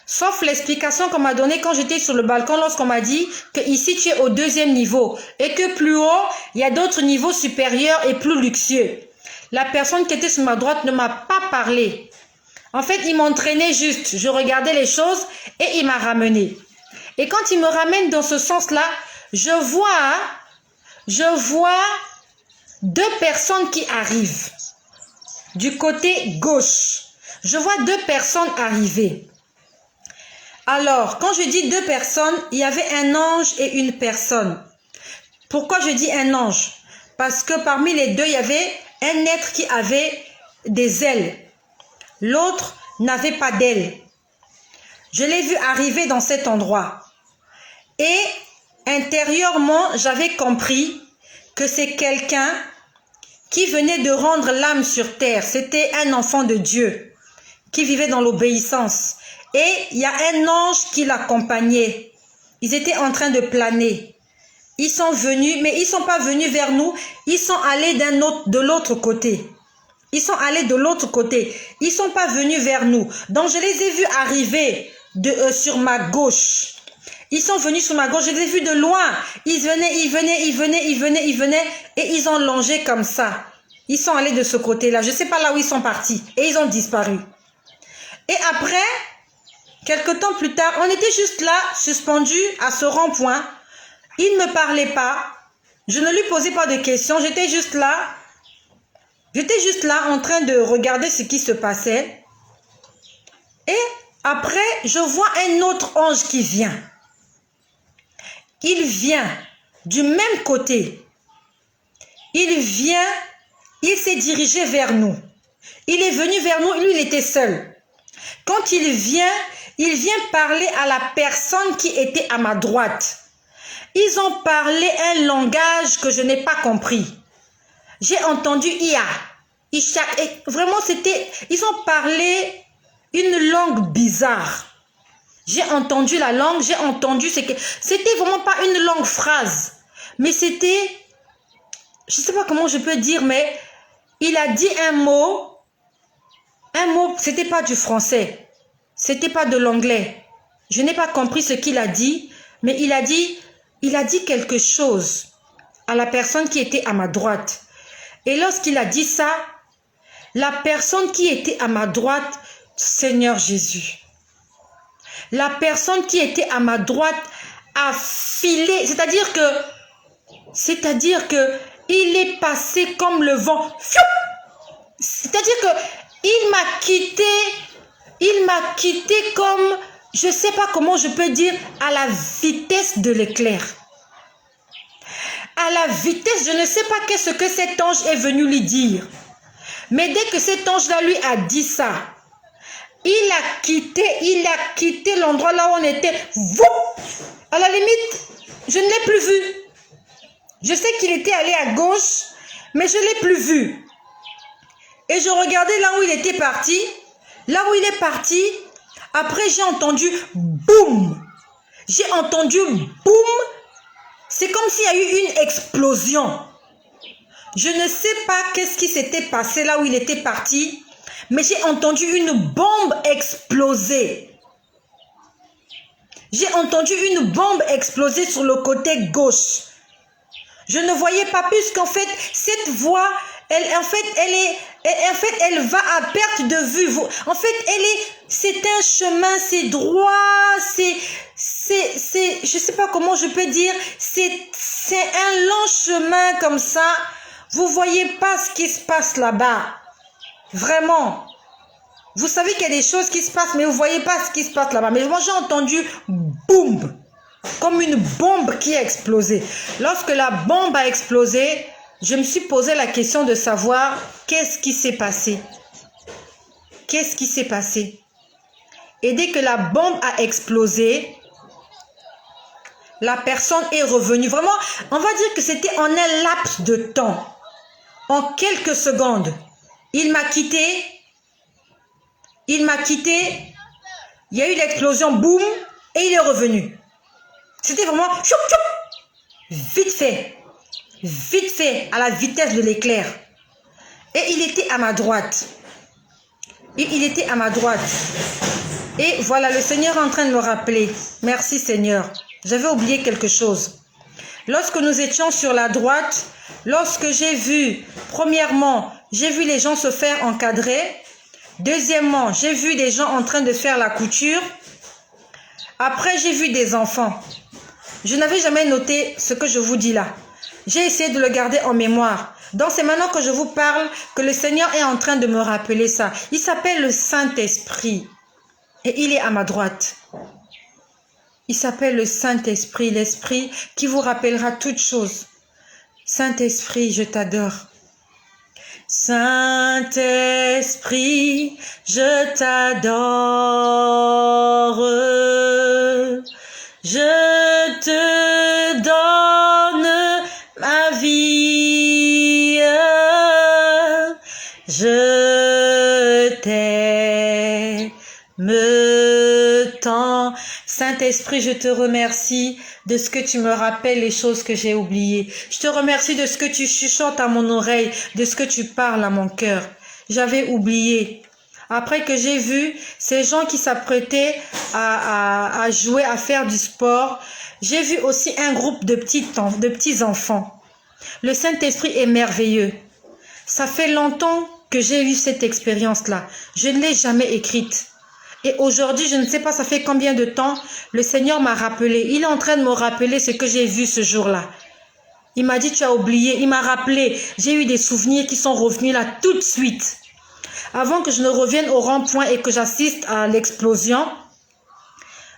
Sauf l'explication qu'on m'a donnée quand j'étais sur le balcon lorsqu'on m'a dit que ici tu es au 2e niveau et que plus haut, il y a d'autres niveaux supérieurs et plus luxueux. La personne qui était sur ma droite ne m'a pas parlé. En fait, il m'entraînait juste. Je regardais les choses et il m'a ramené. Et quand il me ramène dans ce sens-là, je vois 2 personnes qui arrivent du côté gauche. Je vois 2 personnes arriver. Alors, quand je dis 2 personnes, il y avait un ange et une personne. Pourquoi je dis un ange? Parce que parmi les 2, il y avait un être qui avait des ailes. L'autre n'avait pas d'ailes. Je l'ai vu arriver dans cet endroit. Et intérieurement, j'avais compris que c'est quelqu'un qui venait de rendre l'âme sur terre. C'était un enfant de Dieu qui vivait dans l'obéissance. Et il y a un ange qui l'accompagnait. Ils étaient en train de planer. Ils sont venus, mais ils ne sont pas venus vers nous. Ils sont allés de l'autre côté. Ils sont allés de l'autre côté. Ils ne sont pas venus vers nous. Donc, je les ai vus arriver sur ma gauche. Ils sont venus sur ma gauche. Je les ai vus de loin. Ils venaient. Et ils ont longé comme ça. Ils sont allés de ce côté-là. Je ne sais pas là où ils sont partis. Et ils ont disparu. Et après... quelque temps plus tard, on était juste là, suspendus à ce rond-point. Il ne me parlait pas. Je ne lui posais pas de questions. J'étais juste là. J'étais juste là en train de regarder ce qui se passait. Et après, je vois un autre ange qui vient. Il vient du même côté. Il vient, il s'est dirigé vers nous. Il est venu vers nous, lui, il était seul. Quand il vient parler à la personne qui était à ma droite. Ils ont parlé un langage que je n'ai pas compris. J'ai entendu Ia. Isha, et vraiment, ils ont parlé une langue bizarre. J'ai entendu la langue, j'ai entendu c'était vraiment pas une longue phrase. Mais c'était, je ne sais pas comment je peux dire, mais il a dit un mot, c'était pas du français. C'était pas de l'anglais. Je n'ai pas compris ce qu'il a dit, mais il a dit quelque chose à la personne qui était à ma droite. Et lorsqu'il a dit ça, la personne qui était à ma droite, Seigneur Jésus, la personne qui était à ma droite a filé, c'est-à-dire que il est passé comme le vent. C'est-à-dire que il m'a quitté comme je ne sais pas comment je peux dire, à la vitesse de l'éclair. À la vitesse, je ne sais pas qu'est-ce que cet ange est venu lui dire. Mais dès que cet ange-là lui a dit ça, il a quitté l'endroit là où on était. Voup! À la limite, je ne l'ai plus vu. Je sais qu'il était allé à gauche, mais je ne l'ai plus vu. Et je regardais là où il était parti. Là où il est parti, après j'ai entendu boum. J'ai entendu boum. C'est comme s'il y a eu une explosion. Je ne sais pas qu'est-ce qui s'était passé là où il était parti, mais j'ai entendu une bombe exploser. J'ai entendu une bombe exploser sur le côté gauche. Je ne voyais pas plus qu'en fait, cette voix, elle va à perte de vue. En fait, c'est un chemin, c'est droit, je ne sais pas comment je peux dire, c'est un long chemin comme ça. Vous voyez pas ce qui se passe là-bas. Vraiment. Vous savez qu'il y a des choses qui se passent, mais vous voyez pas ce qui se passe là-bas. Mais moi, j'ai entendu boum, comme une bombe qui a explosé. Lorsque la bombe a explosé, je me suis posé la question de savoir qu'est-ce qui s'est passé. Qu'est-ce qui s'est passé? Et dès que la bombe a explosé, la personne est revenue. Vraiment, on va dire que c'était en un laps de temps. En quelques secondes, il m'a quitté. Il m'a quitté. Il y a eu l'explosion, boum, et il est revenu. C'était vraiment choup, choup, vite fait, à la vitesse de l'éclair. Et il était à ma droite. Il était à ma droite. Et voilà, le Seigneur est en train de me rappeler. Merci Seigneur. J'avais oublié quelque chose. Lorsque nous étions sur la droite, lorsque j'ai vu, premièrement, j'ai vu les gens se faire encadrer. Deuxièmement, j'ai vu des gens en train de faire la couture. Après, j'ai vu des enfants. Je n'avais jamais noté ce que je vous dis là. J'ai essayé de le garder en mémoire. Donc, c'est maintenant que je vous parle que le Seigneur est en train de me rappeler ça. Il s'appelle le Saint-Esprit. Et il est à ma droite. Il s'appelle le Saint-Esprit, l'Esprit qui vous rappellera toutes choses. Saint-Esprit, je t'adore. Saint-Esprit, je t'adore. Je te donne ma vie. Je t'aime tant. Saint-Esprit, je te remercie de ce que tu me rappelles les choses que j'ai oubliées. Je te remercie de ce que tu chuchotes à mon oreille, de ce que tu parles à mon cœur. J'avais oublié. Après que j'ai vu ces gens qui s'apprêtaient à jouer, à faire du sport, j'ai vu aussi un groupe de petits enfants. Le Saint-Esprit est merveilleux. Ça fait longtemps que j'ai eu cette expérience-là. Je ne l'ai jamais écrite. Et aujourd'hui, je ne sais pas ça fait combien de temps, le Seigneur m'a rappelé. Il est en train de me rappeler ce que j'ai vu ce jour-là. Il m'a dit, tu as oublié. Il m'a rappelé. J'ai eu des souvenirs qui sont revenus là tout de suite. Avant que je ne revienne au rond-point et que j'assiste à l'explosion,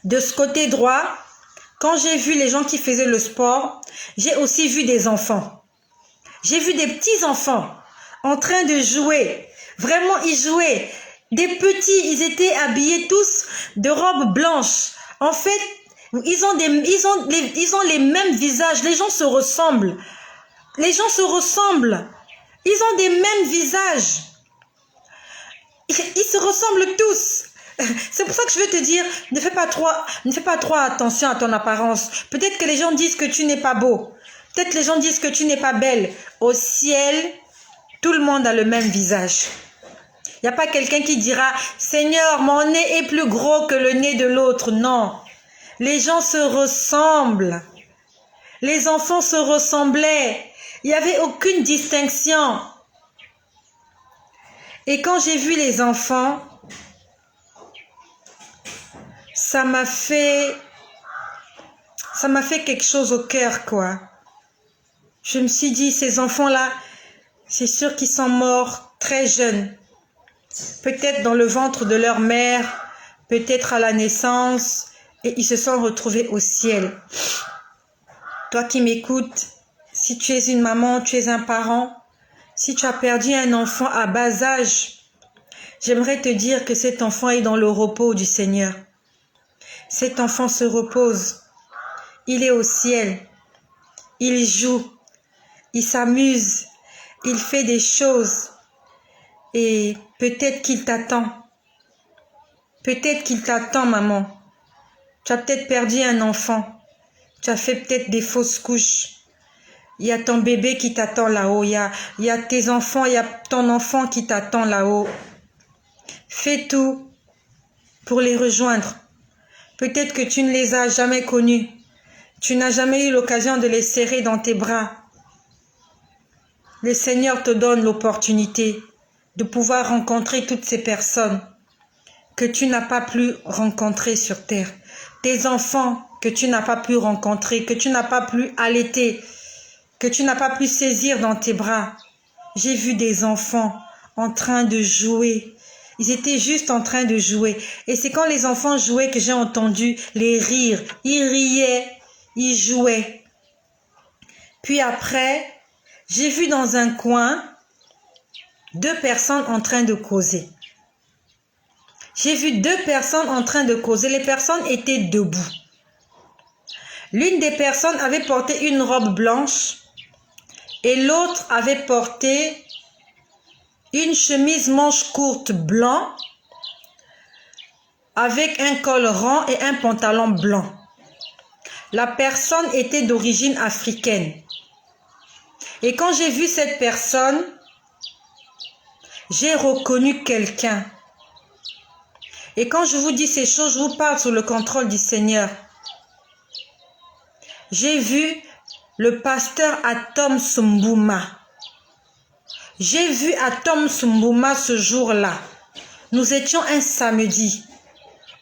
de ce côté droit, quand j'ai vu les gens qui faisaient le sport, j'ai aussi vu des enfants. J'ai vu des petits enfants en train de jouer. Vraiment, ils jouaient. Des petits, ils étaient habillés tous de robes blanches. En fait, ils ont les mêmes visages. Les gens se ressemblent. Les gens se ressemblent. Ils ont des mêmes visages. Ils se ressemblent tous. C'est pour ça que je veux te dire, ne fais pas trop attention à ton apparence. Peut-être que les gens disent que tu n'es pas beau. Peut-être que les gens disent que tu n'es pas belle. Au ciel, tout le monde a le même visage. Il n'y a pas quelqu'un qui dira « Seigneur, mon nez est plus gros que le nez de l'autre. » Non. Les gens se ressemblent. Les enfants se ressemblaient. Il n'y avait aucune distinction. Et quand j'ai vu les enfants, ça m'a fait quelque chose au cœur, quoi. Je me suis dit, ces enfants-là, c'est sûr qu'ils sont morts très jeunes. Peut-être dans le ventre de leur mère, peut-être à la naissance, et ils se sont retrouvés au ciel. Toi qui m'écoutes, si tu es une maman, tu es un parent, si tu as perdu un enfant à bas âge, j'aimerais te dire que cet enfant est dans le repos du Seigneur. Cet enfant se repose. Il est au ciel. Il joue. Il s'amuse. Il fait des choses. Et peut-être qu'il t'attend. Peut-être qu'il t'attend, maman. Tu as peut-être perdu un enfant. Tu as fait peut-être des fausses couches. Il y a ton bébé qui t'attend là-haut. Il y a tes enfants, il y a ton enfant qui t'attend là-haut. Fais tout pour les rejoindre. Peut-être que tu ne les as jamais connus. Tu n'as jamais eu l'occasion de les serrer dans tes bras. Le Seigneur te donne l'opportunité de pouvoir rencontrer toutes ces personnes que tu n'as pas pu rencontrer sur terre. Tes enfants que tu n'as pas pu rencontrer, que tu n'as pas pu allaiter, que tu n'as pas pu saisir dans tes bras. J'ai vu des enfants en train de jouer. Ils étaient juste en train de jouer. Et c'est quand les enfants jouaient que j'ai entendu les rires. Ils riaient, ils jouaient. Puis après, j'ai vu dans un coin 2 personnes en train de causer. J'ai vu 2 personnes en train de causer. Les personnes étaient debout. L'une des personnes avait porté une robe blanche et l'autre avait porté une chemise manche courte blanc avec un col rond et un pantalon blanc. La personne était d'origine africaine. Et quand j'ai vu cette personne, j'ai reconnu quelqu'un. Et quand je vous dis ces choses, je vous parle sous le contrôle du Seigneur. J'ai vu le pasteur Atom Sumbouma. J'ai vu Atom Sumbouma ce jour-là. Nous étions un samedi,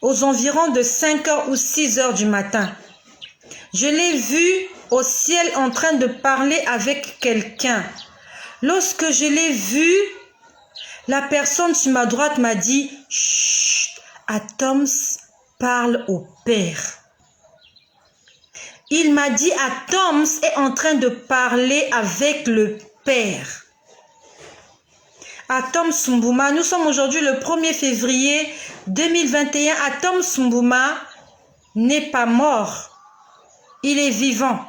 aux environs de 5h ou 6h du matin. Je l'ai vu au ciel en train de parler avec quelqu'un. Lorsque je l'ai vu, la personne sur ma droite m'a dit « Chut, Atoms parle au Père ». Il m'a dit « Atoms est en train de parler avec le Père ». Atom Sumbouma, nous sommes aujourd'hui le 1er février 2021. Atom Sumbouma n'est pas mort. Il est vivant.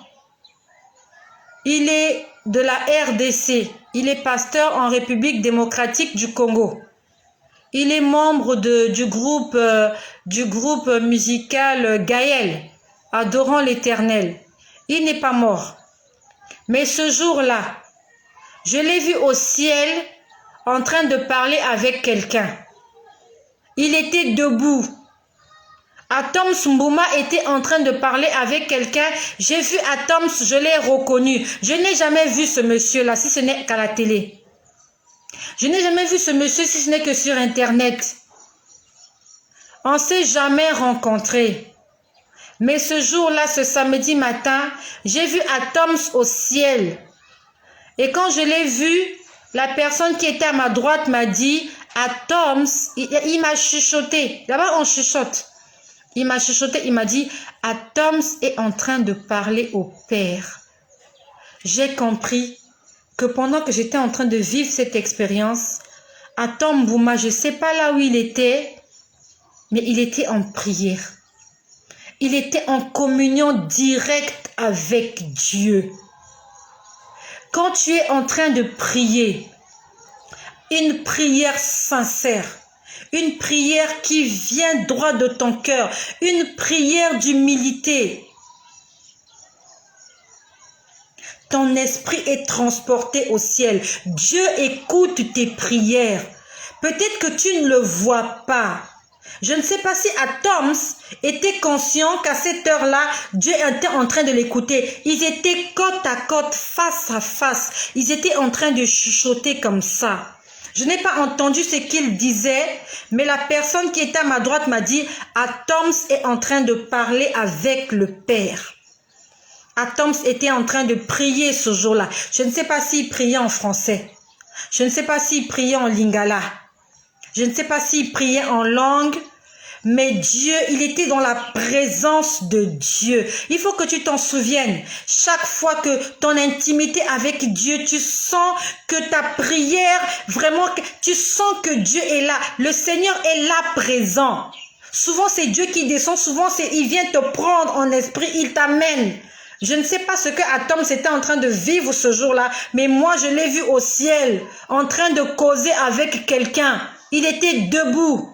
Il est de la RDC. Il est pasteur en République démocratique du Congo. Il est membre du groupe musical Gaël, adorant l'Éternel. Il n'est pas mort. Mais ce jour-là, je l'ai vu au ciel en train de parler avec quelqu'un. Il était debout. Atom Sumbouma était en train de parler avec quelqu'un. J'ai vu Atom, je l'ai reconnu. Je n'ai jamais vu ce monsieur-là, si ce n'est qu'à la télé. Je n'ai jamais vu ce monsieur, si ce n'est que sur Internet. On ne s'est jamais rencontrés. Mais ce jour-là, ce samedi matin, j'ai vu Atom au ciel. Et quand je l'ai vu, la personne qui était à ma droite m'a dit, Atoms, il m'a chuchoté. Là-bas, on chuchote. Il m'a chuchoté, il m'a dit, Atoms est en train de parler au Père. J'ai compris que pendant que j'étais en train de vivre cette expérience, Atom Bouma, je ne sais pas là où il était, mais il était en prière. Il était en communion directe avec Dieu. Quand tu es en train de prier, une prière sincère, une prière qui vient droit de ton cœur, une prière d'humilité, ton esprit est transporté au ciel. Dieu écoute tes prières. Peut-être que tu ne le vois pas. Je ne sais pas si Atoms était conscient qu'à cette heure-là, Dieu était en train de l'écouter. Ils étaient côte à côte, face à face. Ils étaient en train de chuchoter comme ça. Je n'ai pas entendu ce qu'il disait, mais la personne qui était à ma droite m'a dit « Atoms est en train de parler avec le Père ». Atoms était en train de prier ce jour-là. Je ne sais pas s'il priait en français. Je ne sais pas s'il priait en lingala. Je ne sais pas s'il priait en langue. Mais Dieu, il était dans la présence de Dieu. Il faut que tu t'en souviennes. Chaque fois que ton intimité avec Dieu, tu sens que ta prière, vraiment, tu sens que Dieu est là. Le Seigneur est là présent. Souvent, c'est Dieu qui descend. Souvent, il vient te prendre en esprit. Il t'amène. Je ne sais pas ce que Atom était en train de vivre ce jour-là, mais moi, je l'ai vu au ciel, en train de causer avec quelqu'un. Il était debout.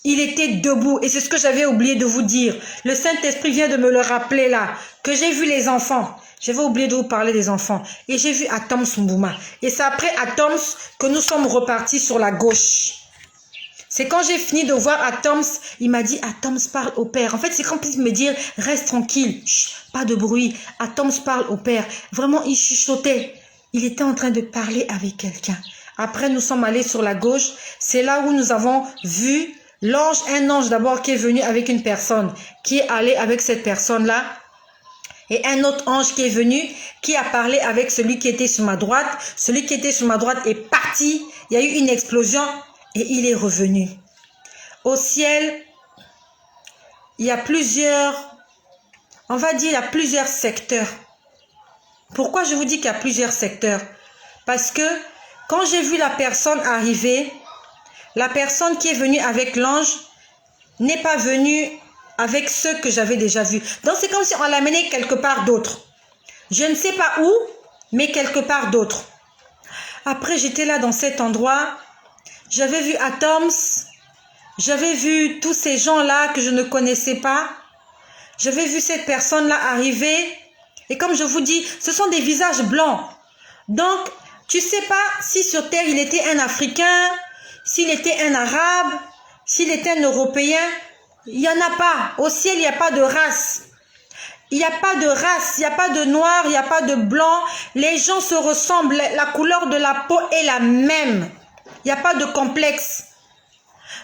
Il était debout. Et c'est ce que j'avais oublié de vous dire. Le Saint-Esprit vient de me le rappeler là. Que j'ai vu les enfants. J'avais oublié de vous parler des enfants. Et j'ai vu Atoms Mbouma. Et c'est après Atoms que nous sommes repartis sur la gauche. C'est quand j'ai fini de voir Atoms, il m'a dit Atoms parle au Père. En fait, c'est quand il me dit reste tranquille. Chut, pas de bruit. Atoms parle au Père. Vraiment, il chuchotait. Il était en train de parler avec quelqu'un. Après, nous sommes allés sur la gauche. C'est là où nous avons vu l'ange, un ange d'abord qui est venu avec une personne, qui est allé avec cette personne-là, et un autre ange qui est venu, qui a parlé avec celui qui était sur ma droite. Celui qui était sur ma droite est parti, il y a eu une explosion et il est revenu. Au ciel, il y a plusieurs, on va dire, il y a plusieurs secteurs. Pourquoi je vous dis qu'il y a plusieurs secteurs? Parce que quand j'ai vu la personne arriver, la personne qui est venue avec l'ange n'est pas venue avec ceux que j'avais déjà vus. Donc c'est comme si on l'amenait quelque part d'autre. Je ne sais pas où, mais quelque part d'autre. Après, j'étais là dans cet endroit. J'avais vu Atoms. J'avais vu tous ces gens-là que je ne connaissais pas. J'avais vu cette personne-là arriver. Et comme je vous dis, ce sont des visages blancs. Donc, tu ne sais pas si sur Terre, il était un Africain, s'il était un Arabe, s'il était un Européen. Il n'y en a pas. Au ciel, il n'y a pas de race. Il n'y a pas de race, il n'y a pas de noir, il n'y a pas de blanc. Les gens se ressemblent, la couleur de la peau est la même. Il n'y a pas de complexe.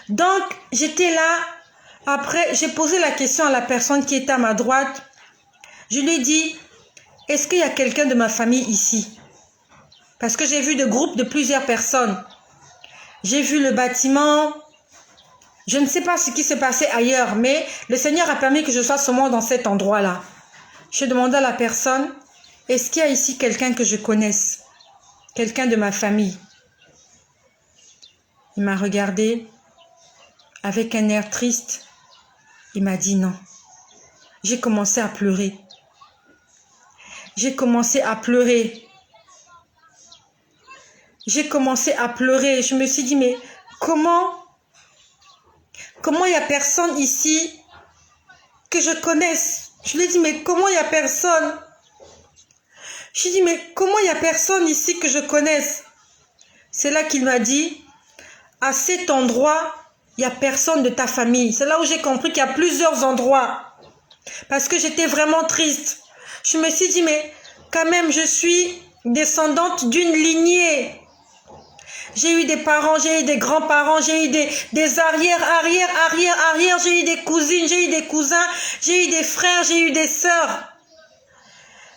Donc, j'étais là. Après, j'ai posé la question à la personne qui était à ma droite. Je lui ai dit, est-ce qu'il y a quelqu'un de ma famille ici? Parce que j'ai vu des groupes de plusieurs personnes. J'ai vu le bâtiment. Je ne sais pas ce qui se passait ailleurs, mais le Seigneur a permis que je sois seulement dans cet endroit-là. Je demandais à la personne, est-ce qu'il y a ici quelqu'un que je connaisse? Quelqu'un de ma famille? Il m'a regardé avec un air triste. Il m'a dit non. J'ai commencé à pleurer. J'ai commencé à pleurer. J'ai commencé à pleurer. Je me suis dit, mais comment il n'y a personne ici que je connaisse? Je lui ai dit, mais comment il n'y a personne? Je lui ai dit, mais comment il n'y a personne ici que je connaisse? C'est là qu'il m'a dit, à cet endroit, il n'y a personne de ta famille. C'est là où j'ai compris qu'il y a plusieurs endroits. Parce que j'étais vraiment triste. Je me suis dit, mais quand même, je suis descendante d'une lignée. J'ai eu des parents, j'ai eu des grands-parents, j'ai eu des arrière. J'ai eu des cousines, j'ai eu des cousins, j'ai eu des frères, j'ai eu des sœurs.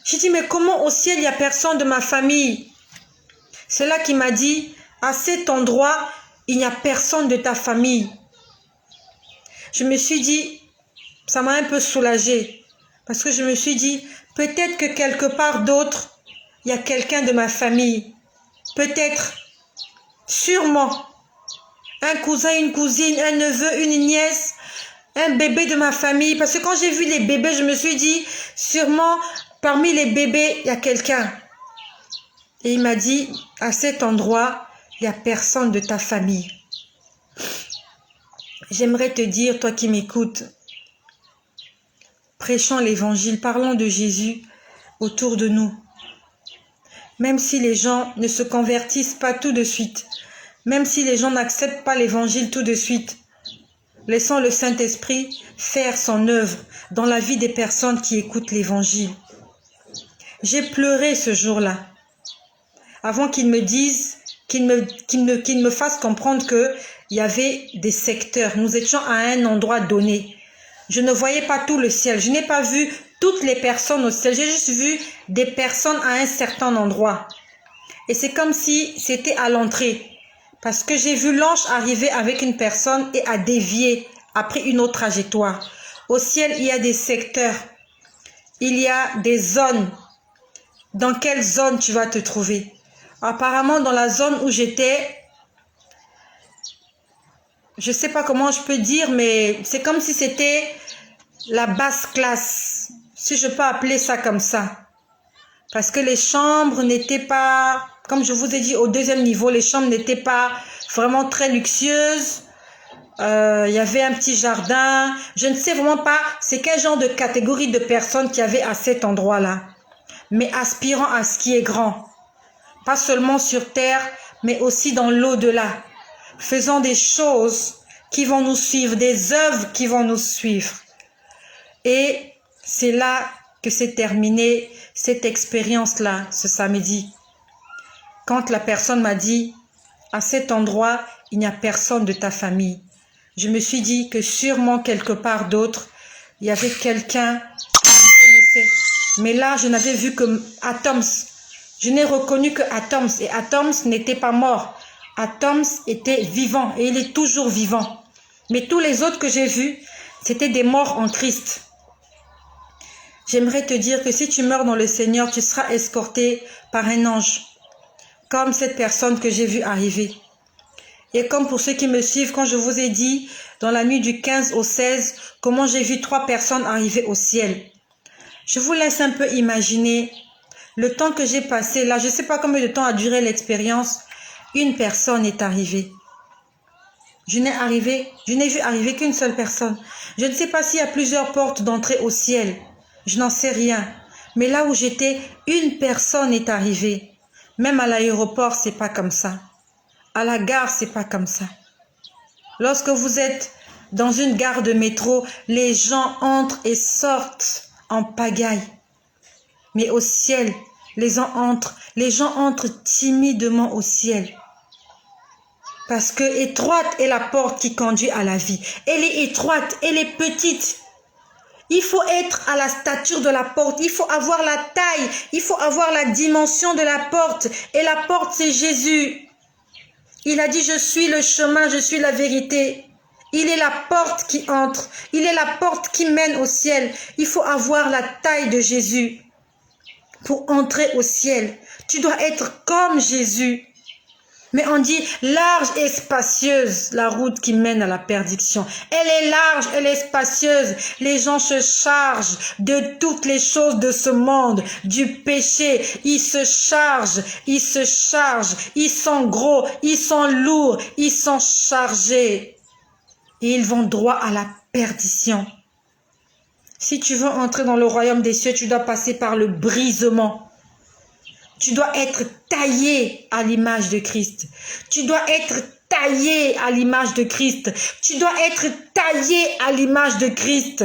J'ai dit, mais comment au ciel, il n'y a personne de ma famille? C'est là qu'il m'a dit, à cet endroit, il n'y a personne de ta famille. Je me suis dit, ça m'a un peu soulagée. Parce que je me suis dit, peut-être que quelque part d'autre, il y a quelqu'un de ma famille. Peut-être. Sûrement, un cousin, une cousine, un neveu, une nièce, un bébé de ma famille. Parce que quand j'ai vu les bébés, je me suis dit, sûrement, parmi les bébés, il y a quelqu'un. Et il m'a dit, à cet endroit, il n'y a personne de ta famille. J'aimerais te dire, toi qui m'écoutes, prêchons l'évangile, parlons de Jésus autour de nous. Même si les gens ne se convertissent pas tout de suite, même si les gens n'acceptent pas l'évangile tout de suite, laissons le Saint-Esprit faire son œuvre dans la vie des personnes qui écoutent l'évangile. J'ai pleuré ce jour-là, avant qu'ils me disent, qu'ils me fassent comprendre qu'il y avait des secteurs. Nous étions à un endroit donné. Je ne voyais pas tout le ciel. Je n'ai pas vu toutes les personnes au ciel. J'ai juste vu des personnes à un certain endroit. Et c'est comme si c'était à l'entrée. Parce que j'ai vu l'ange arriver avec une personne et a dévié, a pris une autre trajectoire. Au ciel, il y a des secteurs. Il y a des zones. Dans quelle zone tu vas te trouver? Apparemment, dans la zone où j'étais, je ne sais pas comment je peux dire, mais c'est comme si c'était la basse classe, si je peux appeler ça comme ça. Parce que les chambres n'étaient pas, comme je vous ai dit, au deuxième niveau, les chambres n'étaient pas vraiment très luxueuses. Il y avait un petit jardin. Je ne sais vraiment pas c'est quel genre de catégorie de personnes qu'il y avait à cet endroit-là. Mais aspirant à ce qui est grand. Pas seulement sur terre, mais aussi dans l'au-delà. Faisant des choses qui vont nous suivre, des œuvres qui vont nous suivre. Et c'est là que s'est terminée cette expérience-là, ce samedi. Quand la personne m'a dit, à cet endroit, il n'y a personne de ta famille. Je me suis dit que sûrement quelque part d'autre, il y avait quelqu'un qui me connaissait. Mais là, je n'avais vu que Atoms. Je n'ai reconnu que Atoms. Et Atoms n'était pas mort. Atoms était vivant et il est toujours vivant. Mais tous les autres que j'ai vus, c'était des morts en Christ. J'aimerais te dire que si tu meurs dans le Seigneur, tu seras escorté par un ange. Comme cette personne que j'ai vue arriver. Et comme pour ceux qui me suivent, quand je vous ai dit, dans la nuit du 15 au 16, comment j'ai vu 3 personnes arriver au ciel. Je vous laisse un peu imaginer le temps que j'ai passé là. Je ne sais pas combien de temps a duré l'expérience. Une personne est arrivée. Je n'ai vu arriver qu'une seule personne. Je ne sais pas s'il y a plusieurs portes d'entrée au ciel. Je n'en sais rien. Mais là où j'étais, une personne est arrivée. Même à l'aéroport, c'est pas comme ça. À la gare, c'est pas comme ça. Lorsque vous êtes dans une gare de métro, les gens entrent et sortent en pagaille. Mais au ciel, les gens entrent timidement au ciel. Parce que étroite est la porte qui conduit à la vie. Elle est étroite, elle est petite. Il faut être à la stature de la porte, il faut avoir la taille, il faut avoir la dimension de la porte. Et la porte, c'est Jésus. Il a dit, je suis le chemin, je suis la vérité. Il est la porte qui entre, il est la porte qui mène au ciel. Il faut avoir la taille de Jésus pour entrer au ciel. Tu dois être comme Jésus. Mais on dit large et spacieuse, la route qui mène à la perdition. Elle est large, elle est spacieuse. Les gens se chargent de toutes les choses de ce monde, du péché. Ils se chargent, ils sont gros, ils sont lourds, ils sont chargés. Et ils vont droit à la perdition. Si tu veux entrer dans le royaume des cieux, tu dois passer par le brisement. Tu dois être taillé à l'image de Christ. Tu dois être taillé à l'image de Christ. Tu dois être taillé à l'image de Christ.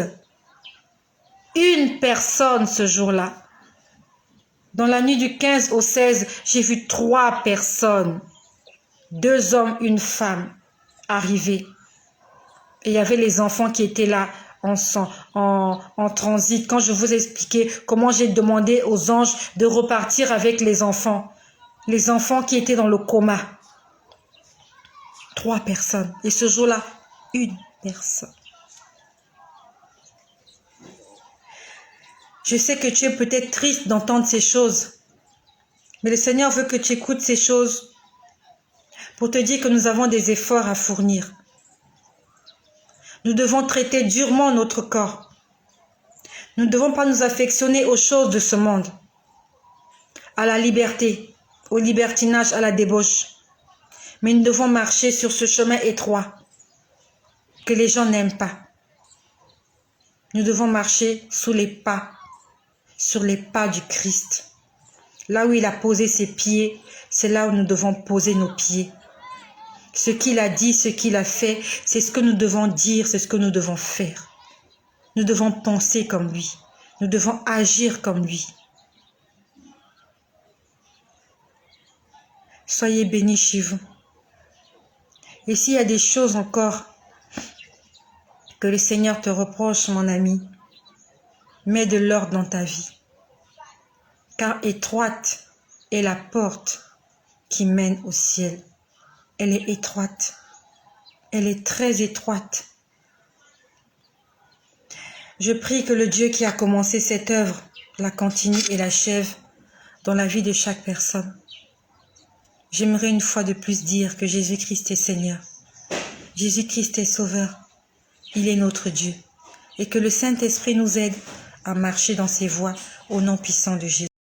Une personne ce jour-là. Dans la nuit du 15 au 16, j'ai vu 3 personnes. 2 hommes, une femme arriver. Et il y avait les enfants qui étaient là. En transit, quand je vous ai expliqué comment j'ai demandé aux anges de repartir avec les enfants qui étaient dans le coma. 3 personnes. Et ce jour-là, une personne. Je sais que tu es peut-être triste d'entendre ces choses, mais le Seigneur veut que tu écoutes ces choses pour te dire que nous avons des efforts à fournir. Nous devons traiter durement notre corps. Nous ne devons pas nous affectionner aux choses de ce monde, à la liberté, au libertinage, à la débauche. Mais nous devons marcher sur ce chemin étroit que les gens n'aiment pas. Nous devons marcher sur les pas du Christ. Là où il a posé ses pieds, c'est là où nous devons poser nos pieds. Ce qu'il a dit, ce qu'il a fait, c'est ce que nous devons dire, c'est ce que nous devons faire. Nous devons penser comme lui. Nous devons agir comme lui. Soyez bénis chez vous. Et s'il y a des choses encore que le Seigneur te reproche, mon ami, mets de l'ordre dans ta vie. Car étroite est la porte qui mène au ciel. elle est étroite. Elle est très étroite. Je prie que le Dieu qui a commencé cette œuvre la continue et l'achève dans la vie de chaque personne. J'aimerais une fois de plus dire que Jésus-Christ est Seigneur. Jésus-Christ est Sauveur. Il est notre Dieu. Et que le Saint-Esprit nous aide à marcher dans ses voies au nom puissant de Jésus.